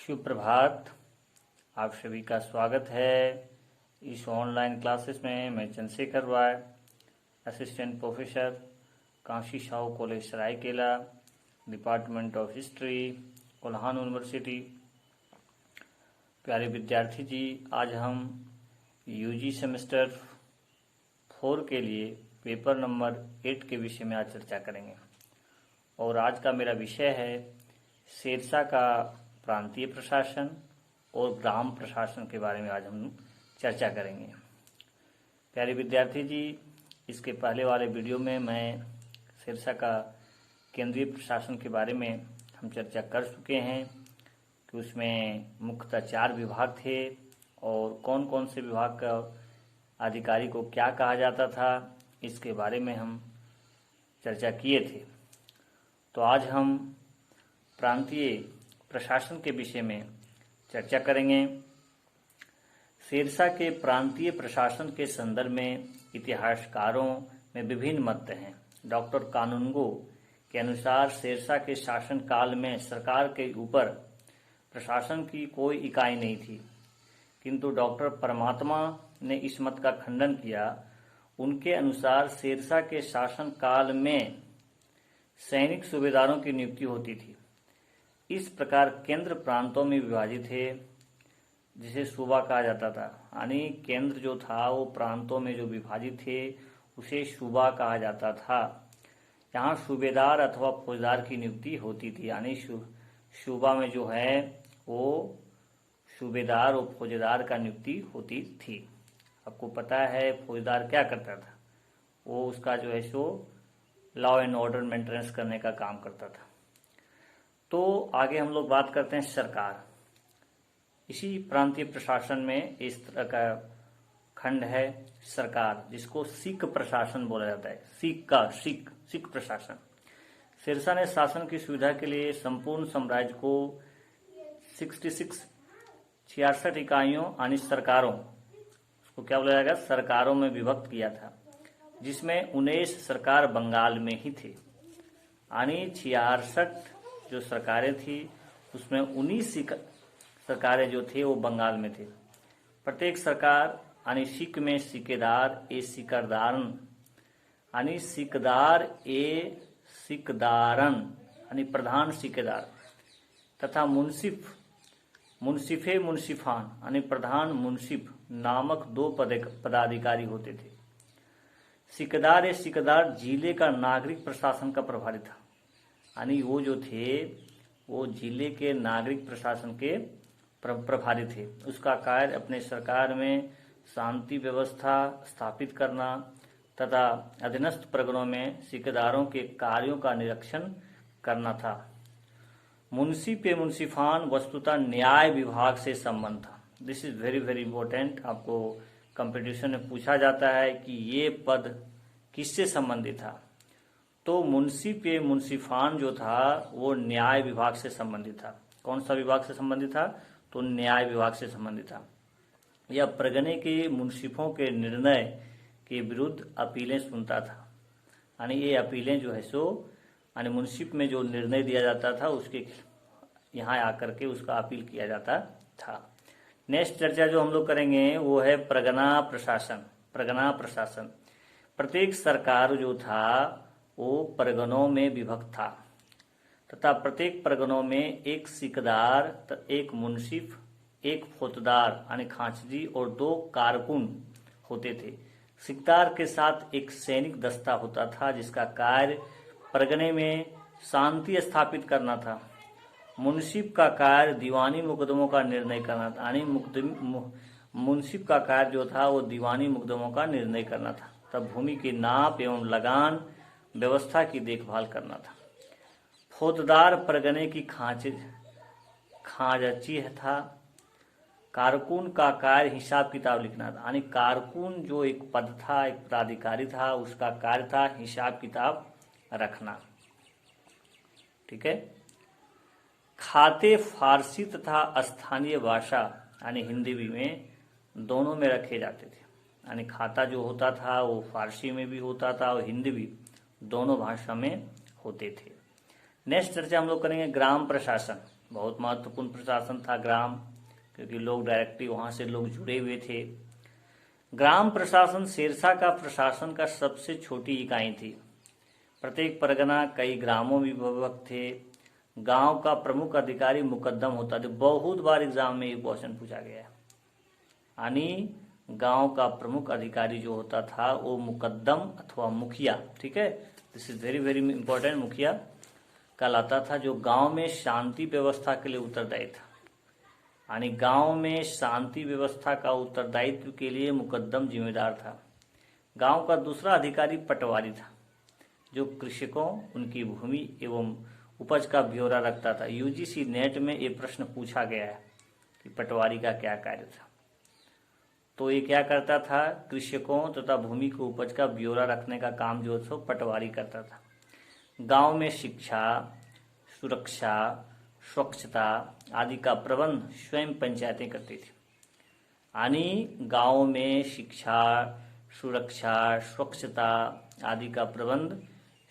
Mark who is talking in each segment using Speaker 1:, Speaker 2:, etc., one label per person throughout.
Speaker 1: शुभ प्रभात। आप सभी का स्वागत है इस ऑनलाइन क्लासेस में। मैं Chandrashekhar Rai, assistant professor, Kashi Sahu college Seraikela, department of history, Kolhan university. प्यारे विद्यार्थी जी, आज हम यूजी सेमेस्टर 4 के लिए पेपर नंबर 8 के विषय में आज चर्चा करेंगे। और आज का मेरा विषय है शेरशाह का प्रांतीय प्रशासन और ग्राम प्रशासन के बारे में आज हम चर्चा करेंगे। प्यारे विद्यार्थी जी, इसके पहले वाले वीडियो में मैं शेरशाह का केंद्रीय प्रशासन के बारे में हम चर्चा कर चुके हैं कि उसमें मुख्यतः 4 विभाग थे और कौन कौन से विभाग का अधिकारी को क्या कहा जाता था, इसके बारे में हम चर्चा किए थे। तो आज हम प्रांतीय प्रशासन के विषय में चर्चा करेंगे। शेरशाह के प्रांतीय प्रशासन के संदर्भ में इतिहासकारों में विभिन्न मत हैं। डॉक्टर कानूनगो के अनुसार शेरशाह के शासन काल में सरकार के ऊपर प्रशासन की कोई इकाई नहीं थी, किंतु डॉक्टर परमात्मा ने इस मत का खंडन किया। उनके अनुसार शेरशाह के शासन काल में सैनिक सूबेदारों की नियुक्ति होती थी। इस प्रकार केंद्र प्रांतों में विभाजित थे, जिसे सूबा कहा जाता था। यानी केंद्र जो था वो प्रांतों में जो विभाजित थे उसे सूबा कहा जाता था। यहाँ सूबेदार अथवा फौजदार की नियुक्ति होती थी। यानी सूबा में जो है वो सूबेदार और फौजदार का नियुक्ति होती थी। आपको पता है फौजदार क्या करता था, वो उसका जो है so law and order maintenance करने का काम करता था। तो आगे हम लोग बात करते हैं सरकार। इसी प्रांतीय प्रशासन में इस तरह का खंड है सरकार, जिसको सिख प्रशासन बोला जाता है। सिख प्रशासन। शेरशाह ने शासन की सुविधा के लिए संपूर्ण साम्राज्य को 66 इकाइयों यानी सरकारों, उसको क्या बोला जाएगा, सरकारों में विभक्त किया था, जिसमें 19 सरकार बंगाल में ही थे। यानी 66 जो सरकारें थी उसमें 19 सरकारें जो थे वो बंगाल में थे। प्रत्येक सरकार यानी सिख में सिकेदार ए सिकदारन यानी सिकदार ए सिकदारन यानी प्रधान सिकेदार तथा मुंसिफे मुंसिफान यानी प्रधान मुंसिफ नामक 2 पदाधिकारी होते थे। सिकदार ए सिकदार जिले का नागरिक प्रशासन का प्रभारी था। यानी वो जो थे वो जिले के नागरिक प्रशासन के प्रभारी थे। उसका कार्य अपने सरकार में शांति व्यवस्था स्थापित करना तथा अधीनस्थ प्रगणों में सिकदारों के कार्यों का निरीक्षण करना था। मुंशी पे मुंसिफान वस्तुतः न्याय विभाग से संबंध था। This is very very important. आपको कंपटीशन में पूछा जाता है कि ये पद किससे संबंधित था। तो मुंशी पे मुंसिफान जो था वो न्याय विभाग से संबंधित था। कौन सा विभाग से संबंधित था? तो न्याय विभाग से संबंधित था। यह प्रगणे के मुंसिफों के निर्णय के विरुद्ध अपीलें सुनता था। यानी ये अपीलें जो है सो यानी मुंसिफ में जो निर्णय दिया जाता था उसके यहाँ आकर के उसका अपील किया जाता था। नेक्स्ट चर्चा जो हम लोग करेंगे वो है परगना प्रशासन। परगना प्रशासन, प्रत्येक सरकार जो था वो परगनों में विभक्त था तथा प्रत्येक परगनों में एक सिकदार, एक मुंसिफ, एक फौजदार यानी खांचजी और 2 कारकुन होते थे। सिकदार के साथ एक सैनिक दस्ता होता था जिसका कार्य परगने में शांति स्थापित करना था। मुंसिफ का कार्य दीवानी मुकदमों का निर्णय करना था। यानी मुंसिफ का कार्य जो था वो दीवानी मुकदमों का निर्णय करना था। तब भूमि की नाप एवं लगान व्यवस्था की देखभाल करना था। फौजदार परगने की खांचची था। कारकुन का कार्य हिसाब किताब लिखना था। यानी कारकुन जो एक पद था, एक पदाधिकारी था, उसका कार्य था हिसाब किताब रखना। ठीक है। खाते फारसी तथा स्थानीय भाषा यानी हिंदी भी में दोनों में रखे जाते थे। यानी खाता जो होता था वो फारसी में भी होता था और हिंदी भी, दोनों भाषा में होते थे। नेक्स्ट चर्चा हम लोग करेंगे ग्राम प्रशासन। बहुत महत्वपूर्ण प्रशासन था ग्राम, क्योंकि लोग डायरेक्टली वहाँ से लोग जुड़े हुए थे। ग्राम प्रशासन शेरशाह का प्रशासन का सबसे छोटी इकाई थी। प्रत्येक परगना कई ग्रामों में विभक्त थे। गांव का प्रमुख अधिकारी मुकद्दम होता था। बहुत बार एग्जाम में ये क्वेश्चन पूछा गया है, यानी गांव का प्रमुख अधिकारी जो होता था वो मुकद्दम अथवा मुखिया, ठीक है, this is very very important, मुखिया कहलाता था, जो गांव में शांति व्यवस्था के लिए उत्तरदायी था। यानी गांव में शांति व्यवस्था का उत्तरदायित्व के लिए मुकद्दम जिम्मेदार था। गांव का दूसरा अधिकारी पटवारी था, जो कृषकों, उनकी भूमि एवं उपज का ब्यौरा रखता था। यूजीसी नेट में ये प्रश्न पूछा गया है कि पटवारी का क्या कार्य था। तो ये क्या करता था, कृषकों तथा भूमि को उपज का ब्यौरा रखने का काम जो सो पटवारी करता था। गांव में शिक्षा, सुरक्षा, स्वच्छता आदि का प्रबंध स्वयं पंचायतें करती थी। यानी गांव में शिक्षा, सुरक्षा, स्वच्छता आदि का प्रबंध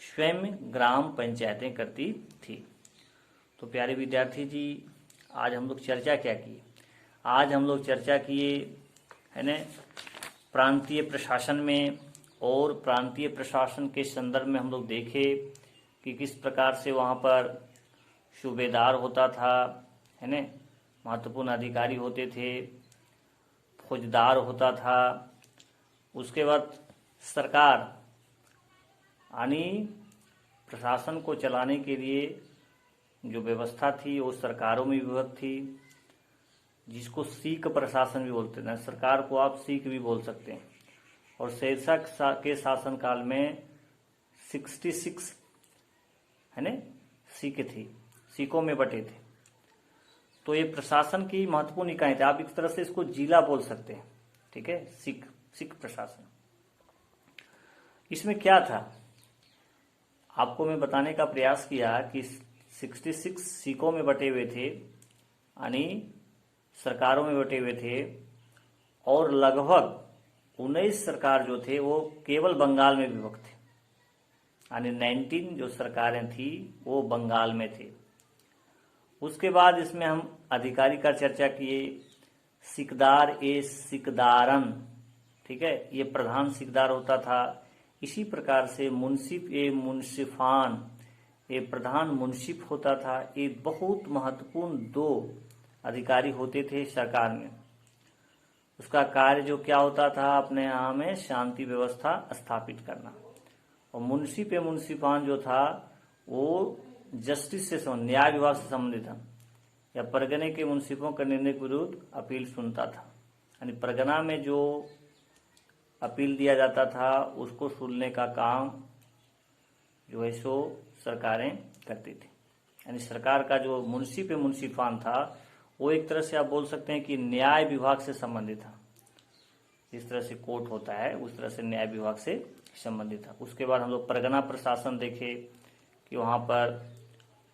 Speaker 1: स्वयं ग्राम पंचायतें करती थी। तो प्यारे विद्यार्थी जी, आज हम लोग चर्चा क्या की? आज हम लोग चर्चा किए है ना प्रांतीय प्रशासन में, और प्रांतीय प्रशासन के संदर्भ में हम लोग देखे कि किस प्रकार से वहाँ पर सूबेदार होता था, है ना, महत्वपूर्ण अधिकारी होते थे, फौजदार होता था। उसके बाद सरकार, यानी प्रशासन को चलाने के लिए जो व्यवस्था थी वो सरकारों में विभक्त थी, जिसको सीक प्रशासन भी बोलते हैं। सरकार को आप सीक भी बोल सकते हैं। और शेरशाह के शासनकाल में 66 है ना सीकें थी, सीकों में बटे थे। तो ये प्रशासन की महत्वपूर्ण इकाई थी। आप एक तरह से इसको जिला बोल सकते हैं, ठीक है, सिख प्रशासन। इसमें क्या था, आपको मैं बताने का प्रयास किया कि 66 सीकों में बटे हुए थे, यानी सरकारों में बटे हुए थे, और लगभग 19 सरकार जो थे वो केवल बंगाल में विभक्त थे। यानी 19 जो सरकारें थी वो बंगाल में थे। उसके बाद इसमें हम अधिकारी का चर्चा किए। सिकदार ए सिकदारन, ठीक है, ये प्रधान सिकदार होता था। इसी प्रकार से मुंसिफ ए मुंसिफान, ये प्रधान मुंसिफ होता था। ये बहुत महत्वपूर्ण 2 अधिकारी होते थे सरकार में। उसका कार्य जो क्या होता था, अपने यहाँ में शांति व्यवस्था स्थापित करना। और मुंसिफ ए मुंसिफान जो था वो जस्टिस से न्याय विभाग से संबंधित था, या परगने के मुंसिफों के निर्णय के विरुद्ध अपील सुनता था। यानी परगना में जो अपील दिया जाता था उसको सुनने का काम जो है सो सरकारें करती थी। यानी सरकार का जो मुंसिफ ए मुंसिफान था वो एक तरह से आप बोल सकते हैं कि न्याय विभाग से संबंधित था। जिस तरह से कोर्ट होता है उस तरह से न्याय विभाग से संबंधित था। उसके बाद हम लोग परगना प्रशासन देखे कि वहाँ पर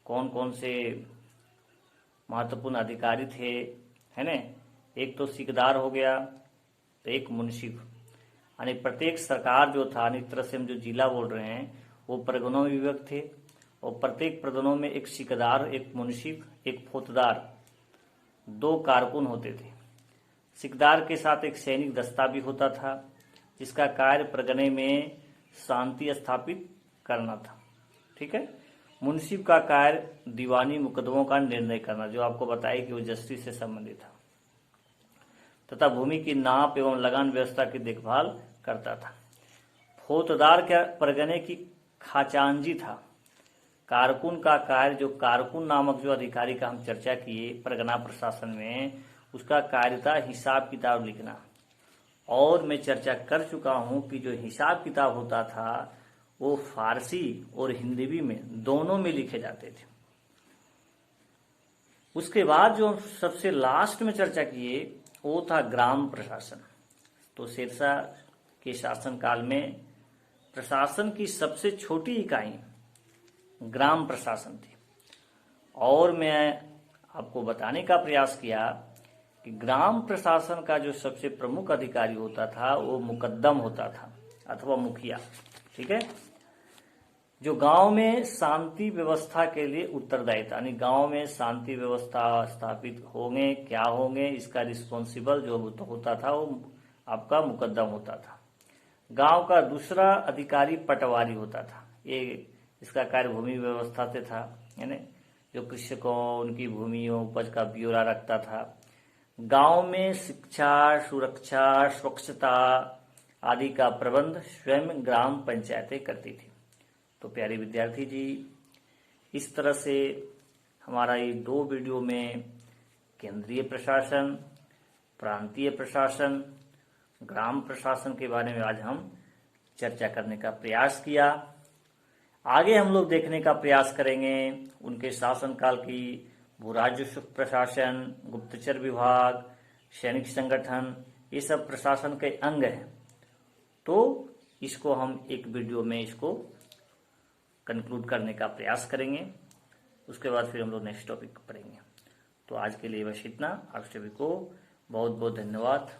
Speaker 1: कौन कौन से महत्वपूर्ण अधिकारी थे, है ना। एक तो सिकदार हो गया, तो एक मुंसिफ। यानी प्रत्येक सरकार जो था, एक तरह से हम जो जिला बोल रहे हैं, वो परगनों में विभक्त थे, और प्रत्येक प्रगनों में एक सिकदार, एक मुंसिफ, एक फौजदार, 2 कारकुन होते थे। सिकदार के साथ एक सैनिक दस्ता भी होता था, जिसका कार्य परगने में शांति स्थापित करना था, ठीक है। मुंसिफ का कार्य दीवानी मुकदमों का निर्णय करना, जो आपको बताया कि वो जस्टिस से संबंधित था, तथा भूमि की नाप एवं लगान व्यवस्था की देखभाल करता था। फौजदार के परगने की खाचांजी था। कारकुन का कार्य, जो कारकुन नामक जो अधिकारी का हम चर्चा किए परगना प्रशासन में, उसका कार्य था हिसाब किताब लिखना। और मैं चर्चा कर चुका हूं कि जो हिसाब किताब होता था वो फारसी और हिंदी में दोनों में लिखे जाते थे। उसके बाद जो सबसे लास्ट में चर्चा किए वो था ग्राम प्रशासन। तो शेरशाह के शासनकाल में प्रशासन की सबसे छोटी इकाई ग्राम प्रशासन थी। और मैं आपको बताने का प्रयास किया कि ग्राम प्रशासन का जो सबसे प्रमुख अधिकारी होता था वो मुकद्दम होता था अथवा मुखिया, ठीक है। जो गांव में शांति व्यवस्था के लिए उत्तरदायी था, यानी गांव में शांति व्यवस्था स्थापित होंगे क्या होंगे इसका रिस्पॉन्सिबल जो होता था वो आपका मुकद्दम होता था। गांव का दूसरा अधिकारी पटवारी होता था, ये इसका कार्य भूमि व्यवस्था से था, यानी जो कृषकों उनकी भूमियों उपज का ब्यौरा रखता था। गांव में शिक्षा, सुरक्षा, स्वच्छता आदि का प्रबंध स्वयं ग्राम पंचायतें करती थी। तो प्यारे विद्यार्थी जी, इस तरह से हमारा ये 2 वीडियो में केंद्रीय प्रशासन, प्रांतीय प्रशासन, ग्राम प्रशासन के बारे में आज हम चर्चा करने का प्रयास किया। आगे हम लोग देखने का प्रयास करेंगे उनके शासनकाल की भू राजस्व प्रशासन, गुप्तचर विभाग, सैनिक संगठन, ये सब प्रशासन के अंग हैं। तो इसको हम एक वीडियो में इसको कंक्लूड करने का प्रयास करेंगे, उसके बाद फिर हम लोग नेक्स्ट टॉपिक पढ़ेंगे। तो आज के लिए बस इतना। आप सभी को बहुत बहुत धन्यवाद।